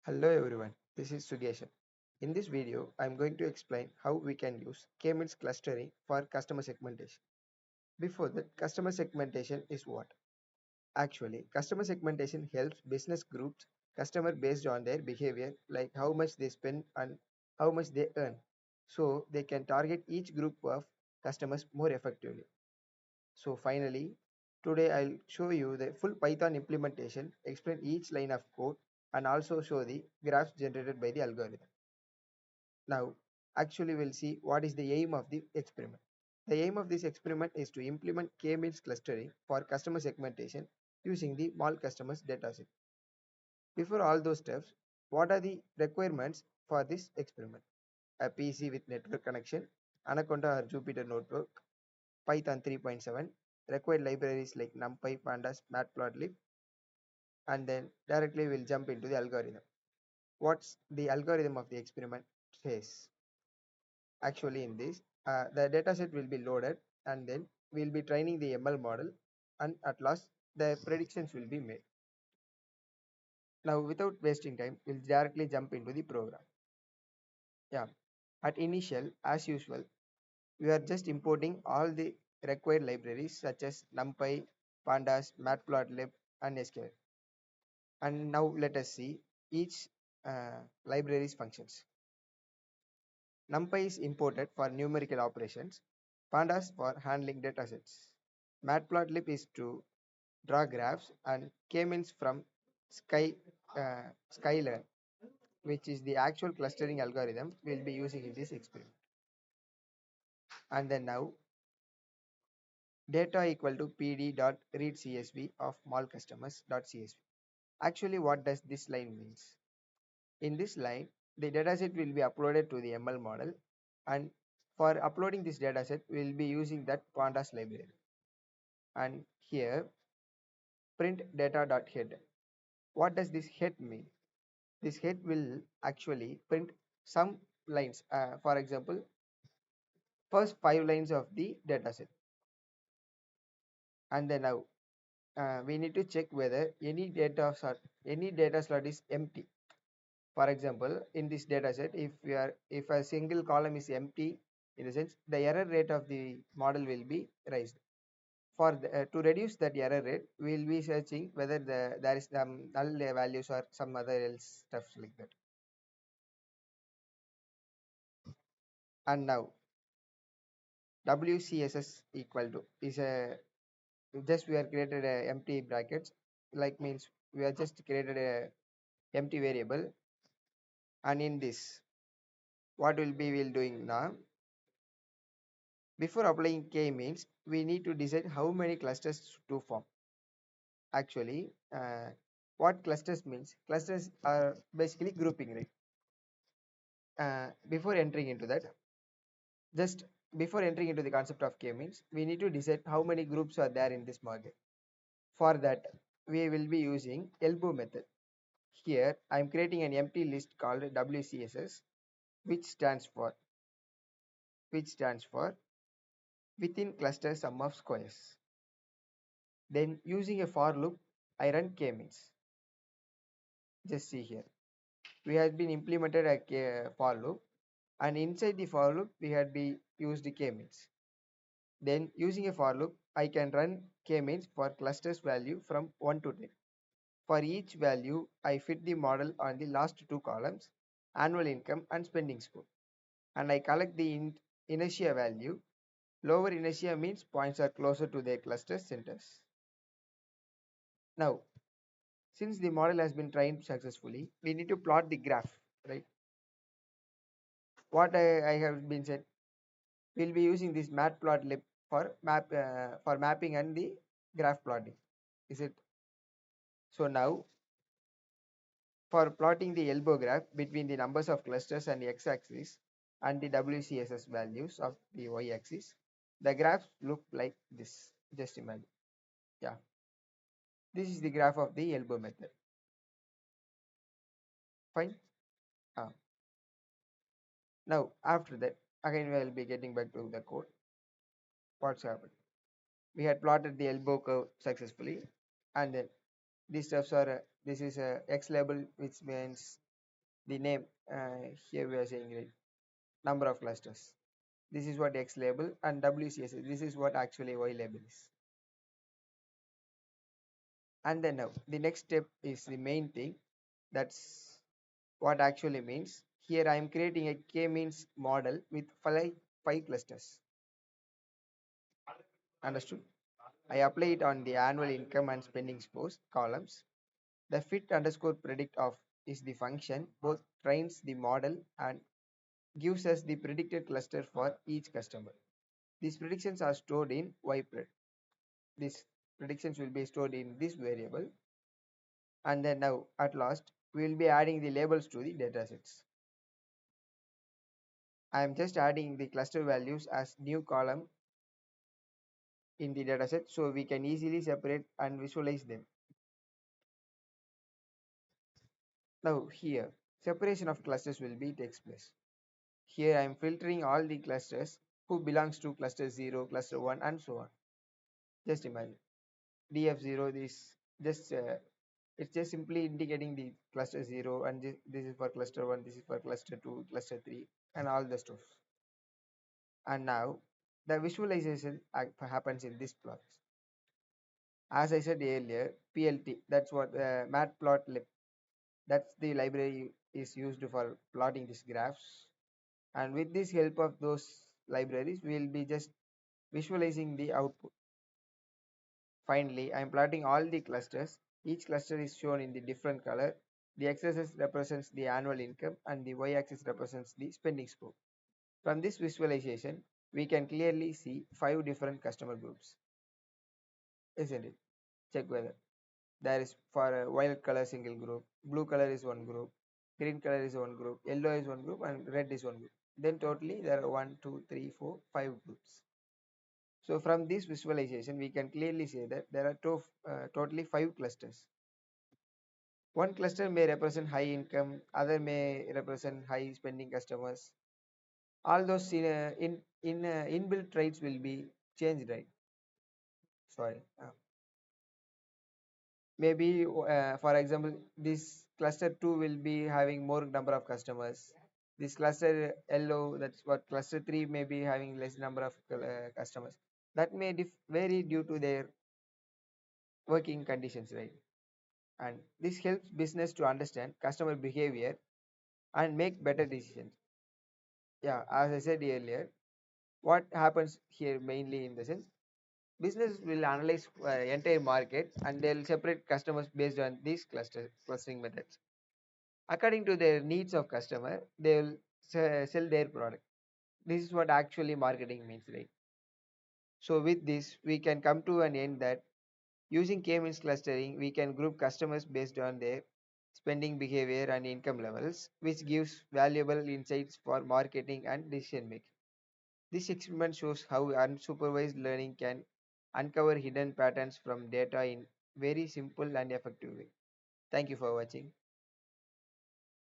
Hello everyone, this is Sugeshan. In this video, I am going to explain how we can use K-means clustering for customer segmentation. Before that, customer segmentation is what? Actually, customer segmentation helps business groups customer based on their behavior, like how much they spend and how much they earn. So they can target each group of customers more effectively. So finally, today I'll show you the full Python implementation, explain each line of code, and also show the graphs generated by the algorithm. Now, actually we'll see what is the aim of the experiment. The aim of this experiment is to implement K-means clustering for customer segmentation using the mall customers dataset. Before all those steps, what are the requirements for this experiment? A PC with network connection, Anaconda or Jupyter Notebook, Python 3.7, required libraries like NumPy, Pandas, Matplotlib, and then directly we'll jump into the algorithm. What's the algorithm of the experiment says? Actually, in this, the dataset will be loaded and then we'll be training the ML model, and at last the predictions will be made. Now, without wasting time, we'll directly jump into the program. Yeah, at initial, as usual, we are just importing all the required libraries such as NumPy, Pandas, Matplotlib, and SQL. And now let us see each library's functions. NumPy is imported for numerical operations, Pandas for handling datasets. Matplotlib is to draw graphs, and K-means from Sky, Skylearn, which is the actual clustering algorithm we'll be using in this experiment. And then now data equal to pd dot read csv of mall customers dot csv. Actually, what does this line means? In this line, the dataset will be uploaded to the ML model, and for uploading this dataset, we will be using that pandas library. And here, print data.head. What does this head mean? This head will actually print some lines. For example, first 5 lines of the dataset, and then now we need to check whether any data slot is empty. For example, in this dataset, if a single column is empty, in the sense the error rate of the model will be raised. To reduce that error rate, we will be searching whether there is some null values or some other else stuff like that. And now WCSS equal to is a just we are created a empty brackets, like means we are just created a empty variable, and in this what will be will doing now. Before applying K means, we need to decide how many clusters to form. Actually, what clusters means? Clusters are basically grouping, right? Before entering into that, just before entering into the concept of K means, we need to decide how many groups are there in this model. For that, we will be using elbow method. Here, I am creating an empty list called WCSS, which stands for within cluster sum of squares. Then using a for loop, I run k-means. Just see here. We had been implemented a for loop, and inside the for loop, we had be used k-means. Then using a for loop, I can run k-means for clusters value from 1 to 10. For each value, I fit the model on the last 2 columns, annual income and spending score. And I collect the inertia value. Lower inertia means points are closer to their cluster centers. Now, since the model has been trained successfully, we need to plot the graph, right? What I have been said, we'll be using this matplotlib for mapping and the graph plotting. Is it? So now, for plotting the elbow graph between the numbers of clusters and the x-axis and the WCSS values of the y-axis, the graphs look like this. Just imagine. Yeah, this is the graph of the elbow method. Fine. Ah. Now, after that, again we will be getting back to the code. What's happened? We had plotted the elbow curve successfully, and then these steps are this is a x label, which means The name, here we are saying it, number of clusters. This is what X label, and WCS, this is what actually Y label is. And then now the next step is the main thing. That's what actually means. Here I am creating a k-means model with five clusters. Understood? I apply it on the annual income and spending scores columns. The fit underscore predict of is the function both trains the model and gives us the predicted cluster for each customer. These predictions are stored in ypred. These predictions will be stored in this variable. And then now at last we will be adding the labels to the datasets. I am just adding the cluster values as new column in the dataset so we can easily separate and visualize them. Now here, separation of clusters will be takes place. Here I am filtering all the clusters who belongs to cluster 0, cluster 1 and so on. Just imagine df0 this just it's just simply indicating the cluster 0 and this is for cluster 1, this is for cluster 2, cluster 3 and all the stuff. And now the visualization happens in this plot. As I said earlier, PLT, that's what matplotlib, that's the library is used for plotting these graphs. And with this help of those libraries, we will be just visualizing the output. Finally, I am plotting all the clusters. Each cluster is shown in the different color. The x-axis represents the annual income and the y-axis represents the spending scope. From this visualization, we can clearly see 5 different customer groups, isn't it? Check whether there is for a violet color single group, blue color is one group, green color is one group, yellow is one group, and red is one group. Then totally there are 1, 2, 3, 4, 5 groups. So from this visualization, we can clearly say that there are totally 5 clusters. One cluster may represent high income, other may represent high spending customers. All those inbuilt traits will be changed, right? Sorry. Maybe for example, this cluster 2 will be having more number of customers. This cluster yellow, that's what cluster 3 may be having less number of customers. That may vary due to their working conditions, right? And this helps business to understand customer behavior and make better decisions. Yeah, as I said earlier, what happens here mainly in the sense, business will analyze entire market and they'll separate customers based on these clustering methods. According to their needs of customer, they will sell their product. This is what actually marketing means, right? So with this, we can come to an end that using k-means clustering, we can group customers based on their spending behavior and income levels, which gives valuable insights for marketing and decision making. This experiment shows how unsupervised learning can uncover hidden patterns from data in very simple and effective way. Thank you for watching.